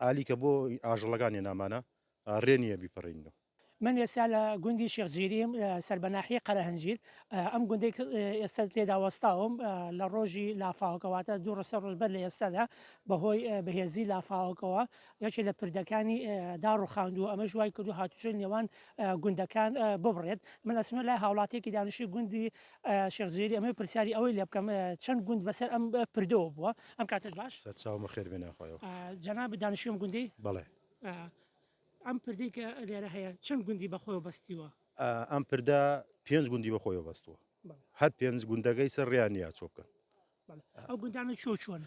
ئالیکە بۆ ئاژەڵەکانی نامانە ڕێنیە بیپەڕینەوە. من ئێستا لە گوندی شێخجیریم سەربەناحی قەرەهەنجیر ئەم گوندێک ئێستا تێدا وەستاوم لە ڕۆژی لافاوکەواتە دوو ڕسە ڕۆژ بەر لە ئێستادا بەهۆی بەهێزی لافاوکەوە یەکێک لە پردەکانی داڕوخاندوو ئەمە ژوای کردو هاتوچۆن نێوان گوندەکان ببڕێت من ئەسمە لای هاوڵاتێکی دانیشتی گوندی شێخجیری ئەمە پرسیاری ئەوەی لێ بکەم چەند گوند بەسەر ئەم پردەوە بووە ئەم کاتت باش چاومە خێر بێناخوایەوە جەناب دانیشتووم گوندی بەڵێ ئەم پردی کە لێرە هەیە چەند گوندی بەخۆی بەستیوە ئەم پردا 5 گوندی بەخۆیەوە بەستووە هەر 5 گوندەکەی سەر ڕیانیا چۆ بکەن ئەو گوندانە چۆن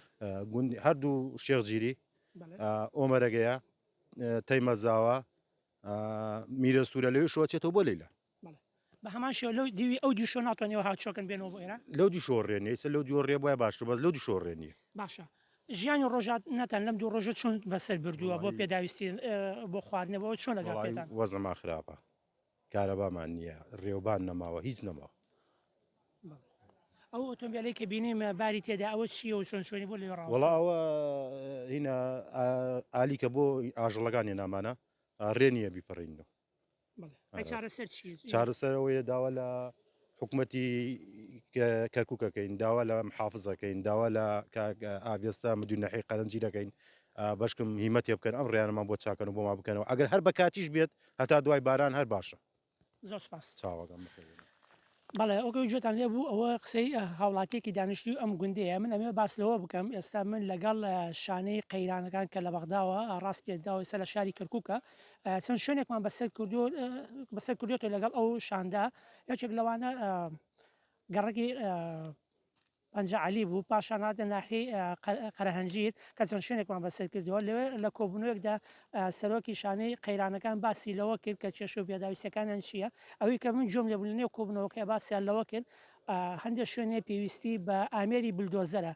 هەردوو شێخجیری ئۆمەرەگەیە تەیمەزاوە میرە سوورە لەوێ شوچێتەوە بۆ لەیلا بە هەمان شێوە لەو دیوی ئەو دیشۆ ناتوانێەوە هاوچۆکن بێنەوە بۆ ئێرە لەو دی شۆڕێنێ لەو دیۆڕێ بۆە باشتر بەس لەو دی شۆڕێنی باشە ژیانی ڕۆژات نەتەن لەم دوو ڕۆژە چۆن بەسەر بردووە بۆ پێداویستی بۆ خواردنەوە چۆن لەگەڵ وەزەما خراپە کارەبامان نییە ڕێوبان نەماوە هیچ نەماوە ئەو ئۆتۆمبیلەی کە بینیم باری تێدا ئەوە چیە و چۆن شوێنی بۆ لێ وڵاوە هینە ئالیکە بۆ ئاژەڵەکانی نامانە ڕێنیە بیپەڕینەوە چارەسەر چارەسەرەوەی داوا لە حکوومەتی کەرکووکەکەین داوا لە محافزەکەین داوا لە ئاڤێستا مدیونەحی قەرەنجیرەکەین بەشکم هیمەتی بکەن ئەم ڕێیانمان بۆ چاکەن و بۆ ما بکەنەوە ئەگەر هەر بە کاتیش بێت هەتا دوای باران هەر باشە زۆر سپاس چاوەکەم بەڵێ ئەوکە جێتان لێ بوو ئەوە قسەی هاوڵاتێکی دانیشتی ئەم گوندەیە من ئەمێ باسلەوە بکەم ئێستا من لەگەڵ شانەی قەیرانەکان کە لە بەغداوە ڕاست پێداوە سەر لە شاری کەرکووکە چەند شوێنێکمان بەسەر کردوێتە لەگەڵ ئەو شاندا یەکێک لەوانە گەڕێکی پەنجعەلی بوو پاشان هاتە ناحیەی قەرەهەنجیر کە چەند شوێنێکمان بەسەر کردەوە لەوێ لە کۆبوونەوەکدا سەرۆکی شانەی قەیرانەکان باسی لەوە کرد کە کێشە و پێداویستەکانیان چییە ئەوەی کە من جۆم لێ بوو لە نێو کۆبوونەوەکە باسییان لەوە کرد هەندێک شوێنێ پێویستی بە ئامێری بولدۆزەرە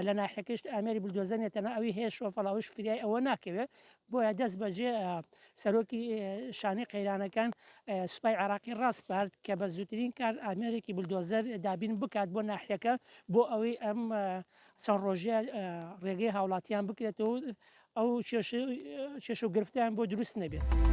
لە ناحەکەشت ئامێری بولدۆزەرێتەنە ئەوی هێش و فەڵاوش فریای ئەوە ناکەوێت بۆیە دەست بەجێ سەرۆکی شانەی قەیرانەکان سوپای عراقی ڕاستپارد کە بە زووترین کار ئامێرێکی بولدۆزەر دابین بکات بۆ ناحیەکە بۆ ئەوەی ئەم چەند ڕۆژیە ڕێگەی هاوڵاتیان بکرێتەوە ئەو کێشە و گرفتیان بۆ دروست نەبێت.